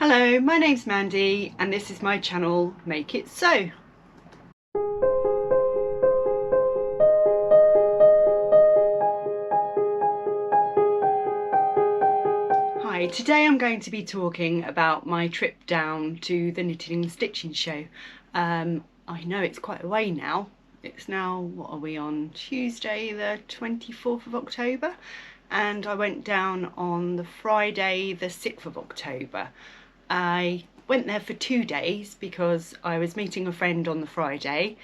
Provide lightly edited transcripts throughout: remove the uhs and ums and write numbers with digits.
Hello, my name's Mandy and this is my channel Make It So. Hi, today I'm going to be talking about my trip down to the Knitting and Stitching show. I know it's quite a way now. It's now, what are we on, Tuesday the 24th of October, and I went down on the Friday the 6th of October. I went there for 2 days because I was meeting a friend on the Friday,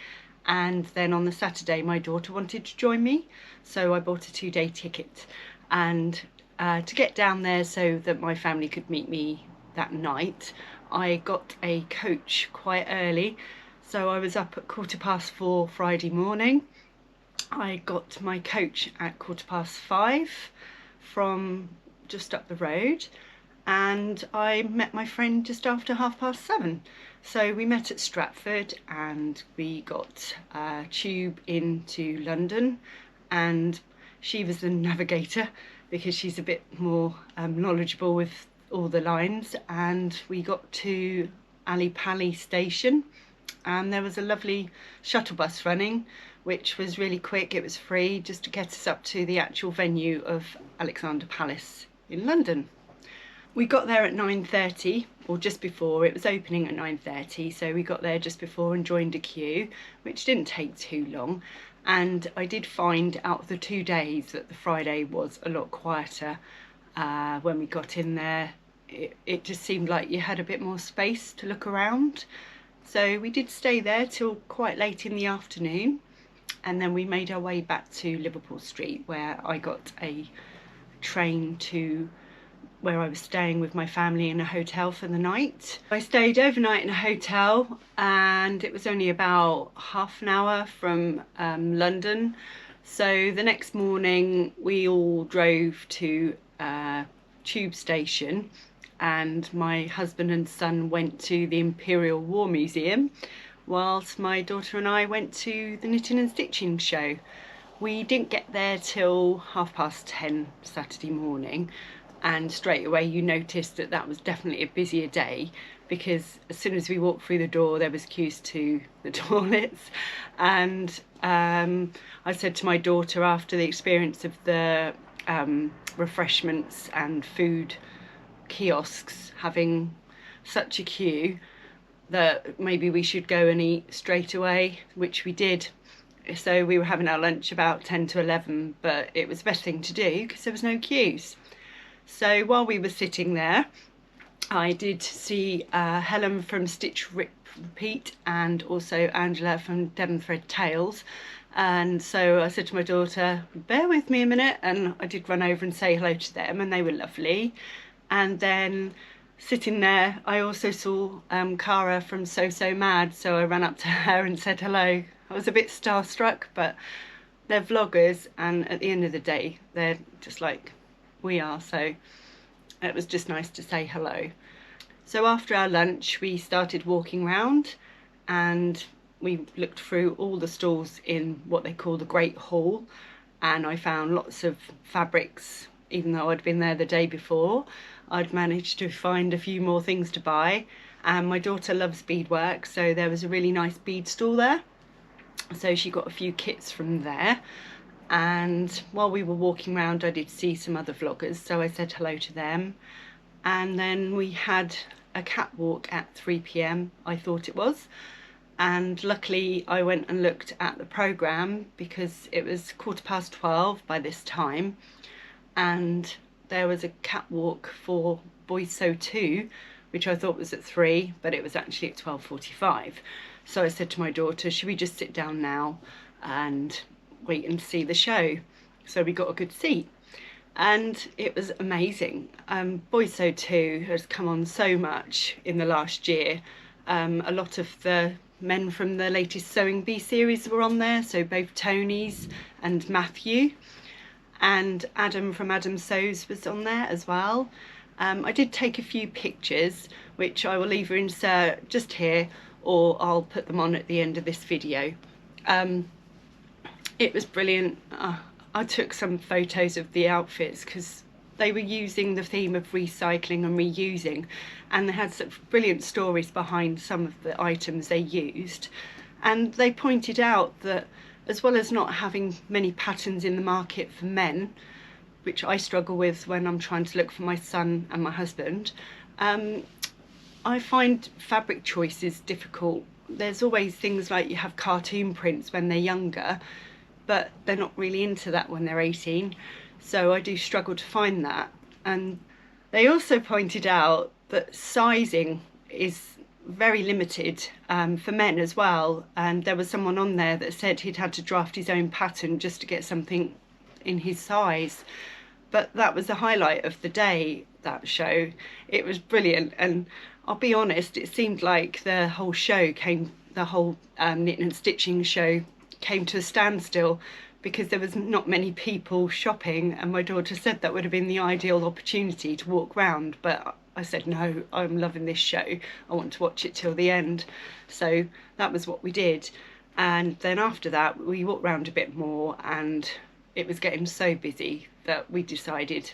and then on the Saturday my daughter wanted to join me, so I bought a 2-day ticket and to get down there so that my family could meet me that night. I got a coach quite early, so I was up at 4:15 Friday morning. I got my coach at 5:15 from just up the road, and I met my friend just after 7:30. So we met at Stratford and we got a tube into London, and she was the navigator because she's a bit more knowledgeable with all the lines, and we got to Ali Pali station and there was a lovely shuttle bus running which was really quick. It was free, just to get us up to the actual venue of Alexandra Palace in London. We got there at 9:30, or just before. It was opening at 9:30, so we got there just before and joined a queue, which didn't take too long. And I did find out of the 2 days that the Friday was a lot quieter. When we got in there, it just seemed like you had a bit more space to look around. So we did stay there till quite late in the afternoon, and then we made our way back to Liverpool Street, where I got a train to where I was staying with my family in a hotel for the night. I stayed overnight in a hotel, and it was only about half an hour from London. So the next morning we all drove to tube station, and my husband and son went to the Imperial War Museum, whilst my daughter and I went to the Knitting and Stitching show. We didn't get there till 10:30 Saturday morning, and straight away you noticed that that was definitely a busier day, because as soon as we walked through the door there was queues to the toilets. And I said to my daughter, after the experience of the refreshments and food kiosks having such a queue, that maybe we should go and eat straight away, which we did. So we were having our lunch about 10 to 11, but it was the best thing to do because there was no queues. So while we were sitting there, I did see Helen from Stitch Rip Repeat and also Angela from Devon Thread Tales. And so I said to my daughter, bear with me a minute, and I did run over and say hello to them, and they were lovely. And then sitting there, I also saw Cara from So Mad, so I ran up to her and said hello. I was a bit starstruck, but they're vloggers, and at the end of the day they're just like we are, so it was just nice to say hello. So after our lunch we started walking round, and we looked through all the stalls in what they call the Great Hall, and I found lots of fabrics. Even though I'd been there the day before, I'd managed to find a few more things to buy, and my daughter loves beadwork, so there was a really nice bead stall there, so she got a few kits from there. And while we were walking around I did see some other vloggers, so I said hello to them. And then we had a catwalk at 3 p.m, I thought it was, and luckily I went and looked at the programme because it was 12:15 by this time, and there was a catwalk for Boys Sew 2, which I thought was at 3, but it was actually at 12:45. So I said to my daughter, should we just sit down now and wait and see the show? So we got a good seat, and it was amazing. Boys Sew 2 has come on so much in the last year. A lot of the men from the latest Sewing Bee series were on there, so both Tony's and Matthew, and Adam from Adam Sews was on there as well. I did take a few pictures which I will either insert just here or I'll put them on at the end of this video. It was brilliant. I took some photos of the outfits because they were using the theme of recycling and reusing, and they had such brilliant stories behind some of the items they used. And they pointed out that as well as not having many patterns in the market for men, which I struggle with when I'm trying to look for my son and my husband, I find fabric choices difficult. There's always things like you have cartoon prints when they're younger, but they're not really into that when they're 18. So I do struggle to find that. And they also pointed out that sizing is very limited for men as well. And there was someone on there that said he'd had to draft his own pattern just to get something in his size. But that was the highlight of the day, that show. It was brilliant, and I'll be honest, it seemed like the whole knitting and stitching show came to a standstill because there was not many people shopping, and my daughter said that would have been the ideal opportunity to walk round, but I said no, I'm loving this show, I want to watch it till the end. So that was what we did, and then after that we walked round a bit more, and it was getting so busy that we decided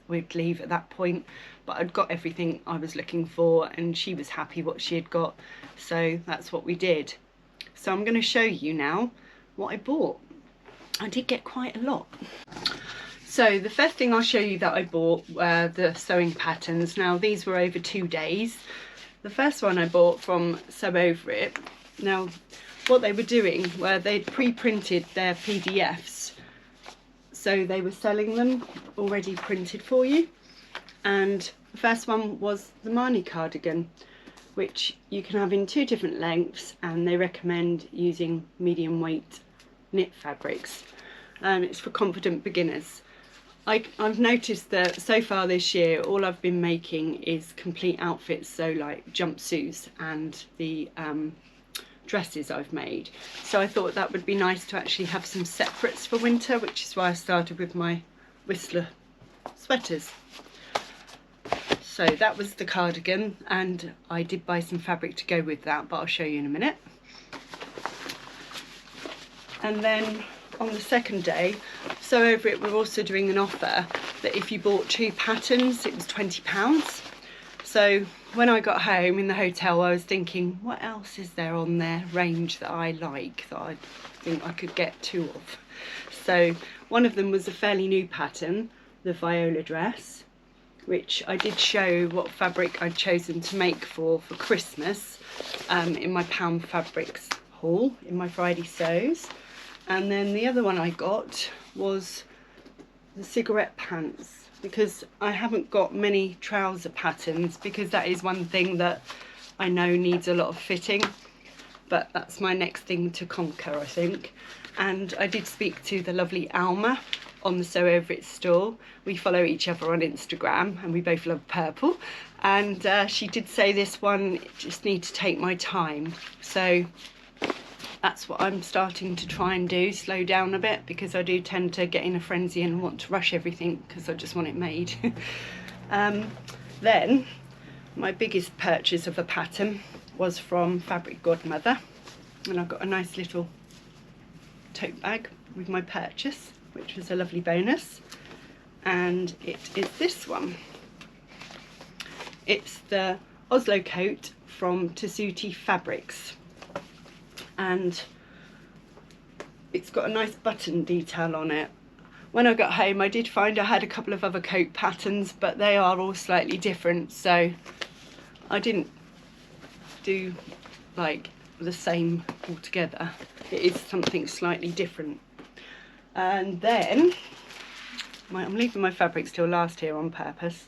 we'd leave at that point. But I'd got everything I was looking for and she was happy what she had got, so that's what we did. So I'm going to show you now what I bought. I did get quite a lot. So the first thing I'll show you that I bought were the sewing patterns. Now these were over 2 days. The first one I bought from Sew Over It. Now what they were doing were they'd pre-printed their PDFs, so they were selling them already printed for you. And the first one was the Marni cardigan, which you can have in 2 different lengths, and they recommend using medium weight knit fabrics. It's for confident beginners. I've noticed that so far this year all I've been making is complete outfits, so like jumpsuits and the dresses I've made. So I thought that would be nice to actually have some separates for winter, which is why I started with my Whistler sweaters. So that was the cardigan, and I did buy some fabric to go with that, but I'll show you in a minute. And then on the second day, Sew Over It were also doing an offer that if you bought 2 patterns it was £20. So when I got home in the hotel I was thinking, what else is there on their range that I like, that I think I could get 2 of. So one of them was a fairly new pattern, the Viola dress, which I did show what fabric I'd chosen to make for Christmas in my Pound Fabrics haul, in my Friday sews. And then the other one I got was the cigarette pants, because I haven't got many trouser patterns, because that is one thing that I know needs a lot of fitting, but that's my next thing to conquer, I think. And I did speak to the lovely Alma on the Sew Over It store. We follow each other on Instagram and we both love purple, and she did say this one just needs to take my time, so that's what I'm starting to try and do, slow down a bit, because I do tend to get in a frenzy and want to rush everything because I just want it made. Then my biggest purchase of a pattern was from Fabric Godmother, and I got a nice little tote bag with my purchase, which was a lovely bonus, and it is this one. It's the Oslo coat from Tessuti Fabrics, and it's got a nice button detail on it. When I got home I did find I had a couple of other coat patterns, but they are all slightly different, so I didn't do like the same altogether. It is something slightly different. And then I'm leaving my fabrics till last here on purpose.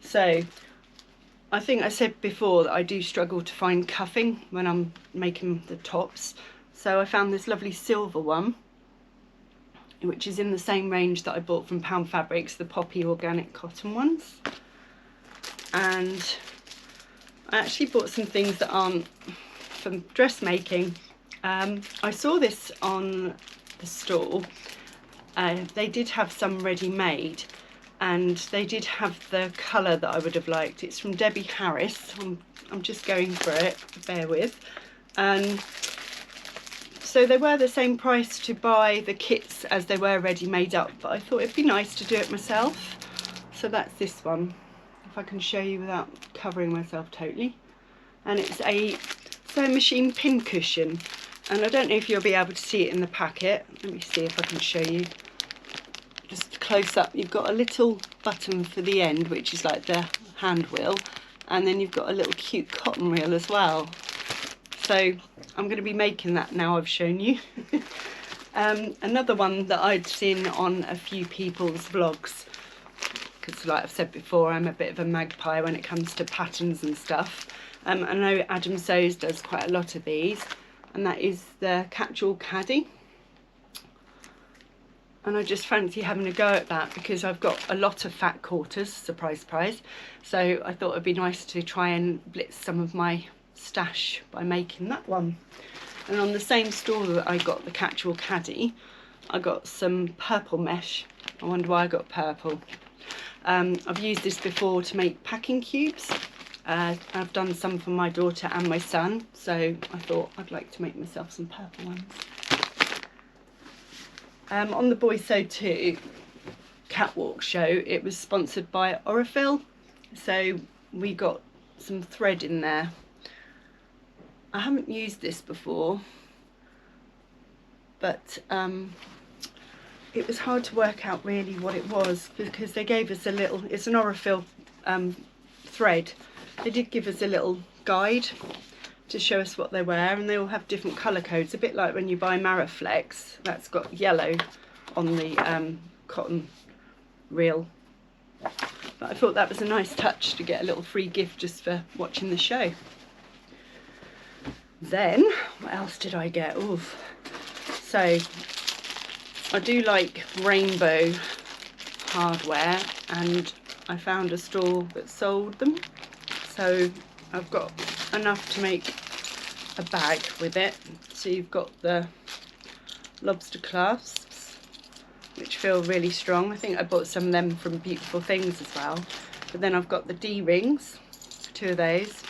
So I think I said before that I do struggle to find cuffing when I'm making the tops. So I found this lovely silver one, which is in the same range that I bought from Pound Fabrics, the poppy organic cotton ones. And I actually bought some things that aren't from dressmaking. I saw this on the store. They did have some ready-made, and they did have the colour that I would have liked. It's from Debbie Harris. I'm just going for it, bear with. So they were the same price to buy the kits as they were ready-made up, but I thought it'd be nice to do it myself. So that's this one, if I can show you without covering myself totally. And it's a sewing machine pin cushion, and I don't know if you'll be able to see it in the packet. Let me see if I can show you just close up. You've got a little button for the end, which is like the hand wheel, and then you've got a little cute cotton reel as well. So I'm going to be making that now I've shown you. Another one that I'd seen on a few people's vlogs, because like I've said before, I'm a bit of a magpie when it comes to patterns and stuff. I know Adam Sews does quite a lot of these, and that is the catwalk caddy. And I just fancy having a go at that because I've got a lot of fat quarters, surprise surprise. So I thought it'd be nice to try and blitz some of my stash by making that one. And on the same store that I got the catwalk caddy, I got some purple mesh. I wonder why I got purple. I've used this before to make packing cubes. I've done some for my daughter and my son, so I thought I'd like to make myself some purple ones. On the Boy Sew 2 catwalk show, it was sponsored by Orifil, so we got some thread in there. I haven't used this before, but it was hard to work out really what it was, because they gave us a little, it's an Orifil thread. They did give us a little guide to show us what they were, and they all have different colour codes, a bit like when you buy Maraflex, that's got yellow on the cotton reel. But I thought that was a nice touch to get a little free gift just for watching the show. Then, what else did I get? Oof. So, I do like rainbow hardware, and I found a store that sold them. So, I've got enough to make a bag with it. So you've got the lobster clasps, which feel really strong. I think I bought some of them from Beautiful Things as well. But then I've got the D rings, 2 of those,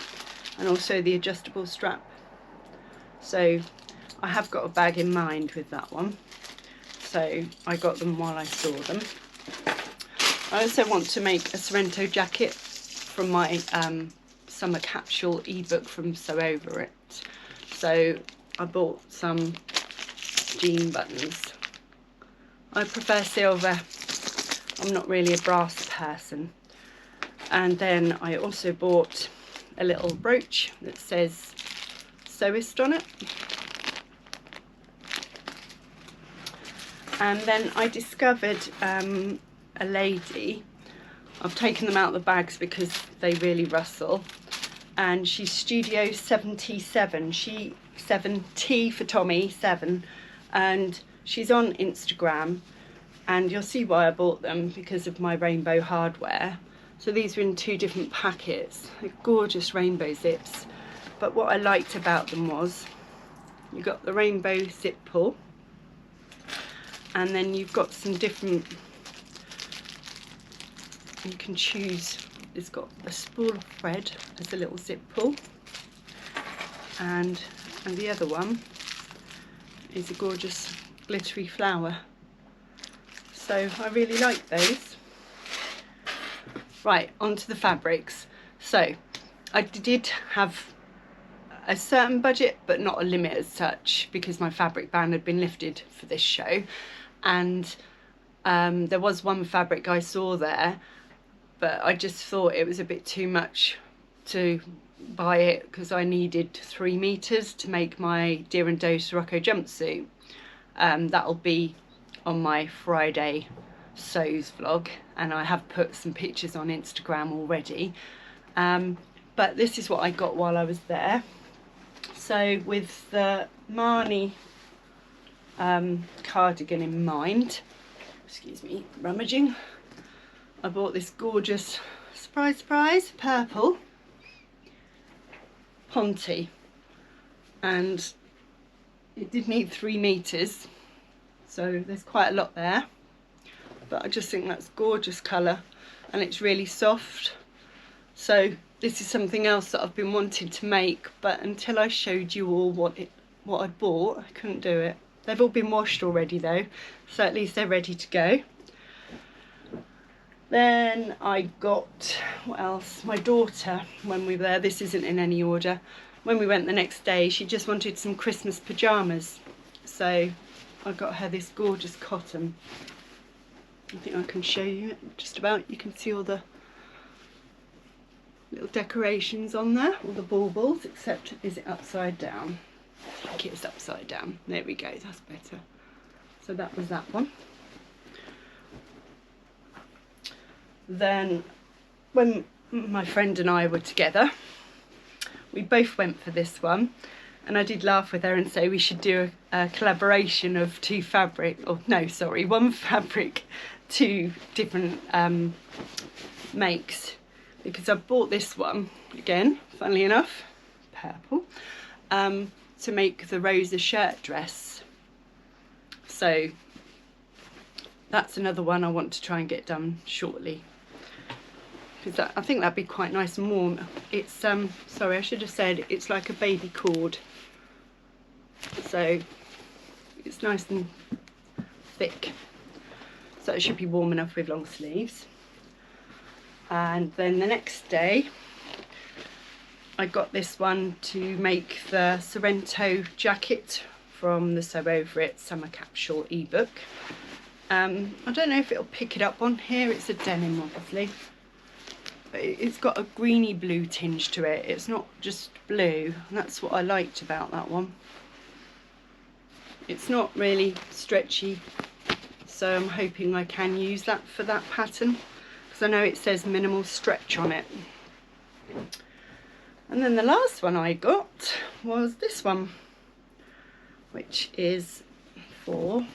and also the adjustable strap. So I have got a bag in mind with that one. So I got them while I saw them. I also want to make a Sorrento jacket from my summer capsule ebook from Sew Over It. So I bought some jean buttons. I prefer silver. I'm not really a brass person. And then I also bought a little brooch that says Sewist on it. And then I discovered a lady. I've taken them out of the bags because they really rustle. And she's Studio 77. 7T for Tommy, 7. And she's on Instagram. And you'll see why I bought them, because of my rainbow hardware. So these are in 2 different packets. They're gorgeous rainbow zips. But what I liked about them was you got the rainbow zip pull, and then you've got some different, you can choose, it's got a spool of thread as a little zip pull, and the other one is a gorgeous glittery flower. So I really like those. Right, onto the fabrics. So I did have a certain budget, but not a limit as such, because my fabric ban had been lifted for this show. And there was one fabric I saw there, but I just thought it was a bit too much to buy it, because I needed 3 meters to make my Deer and Doe Sirocco jumpsuit. That'll be on my Friday sews vlog, and I have put some pictures on Instagram already. But this is what I got while I was there. So with the Marni cardigan in mind, excuse me, rummaging, I bought this gorgeous, surprise surprise, purple ponte, and it did need 3 meters, so there's quite a lot there, but I just think that's gorgeous colour, and it's really soft. So this is something else that I've been wanting to make, but until I showed you all what I bought, I couldn't do it. They've all been washed already though, so at least they're ready to go. Then I got, what else? My daughter, when we were there, this isn't in any order. When we went the next day, she just wanted some Christmas pyjamas. So I got her this gorgeous cotton. I think I can show you it just about. You can see all the little decorations on there, all the baubles, except is it upside down? I think it's upside down. There we go, that's better. So that was that one. Then when my friend and I were together, we both went for this one, and I did laugh with her and say we should do a collaboration of one fabric, two different makes, because I bought this one again, funnily enough, purple, to make the Rosa shirt dress. So that's another one I want to try and get done shortly, because I think that'd be quite nice and warm. It's sorry, I should have said it's like a baby cord, so it's nice and thick, so it should be warm enough with long sleeves. And then the next day I got this one to make the Sorrento jacket from the Sew Over It Summer Capsule ebook. I don't know if it'll pick it up on here, it's a denim obviously, but it's got a greeny blue tinge to it, it's not just blue, and that's what I liked about that one. It's not really stretchy, so I'm hoping I can use that for that pattern, because I know it says minimal stretch on it. And then the last one I got was this one, which is for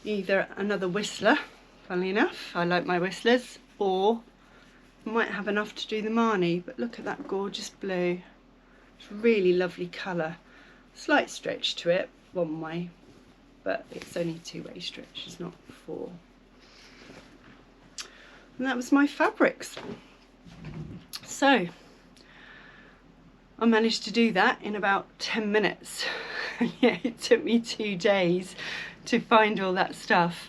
either another whistler, funnily enough, I like my whistlers, or I might have enough to do the Marni. But look at that gorgeous blue, it's a really lovely colour. Slight stretch to it one way, but it's only two-way stretch, it's not four. And that was my fabrics. So I managed to do that in about 10 minutes. Yeah, it took me 2 days to find all that stuff.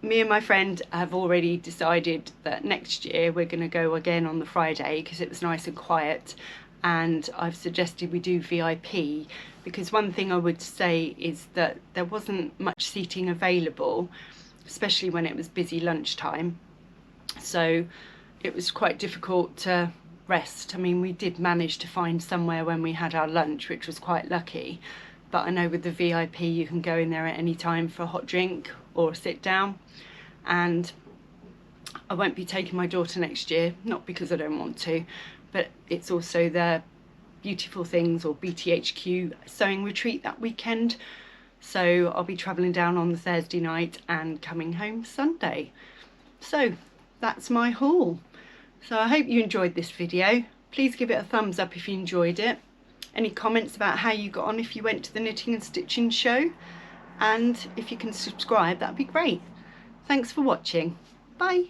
Me and my friend have already decided that next year we're going to go again on the Friday, because it was nice and quiet, and I've suggested we do VIP, because one thing I would say is that there wasn't much seating available, especially when it was busy lunchtime, so it was quite difficult to rest. I mean, we did manage to find somewhere when we had our lunch, which was quite lucky, but I know with the VIP you can go in there at any time for a hot drink or sit down. And I won't be taking my daughter next year, not because I don't want to, but it's also the Beautiful Things or BTHQ sewing retreat that weekend, so I'll be travelling down on the Thursday night and coming home Sunday. So that's my haul. So I hope you enjoyed this video. Please give it a thumbs up if you enjoyed it. Any comments about how you got on if you went to the knitting and stitching show, and if you can subscribe, that'd be great. Thanks for watching. Bye.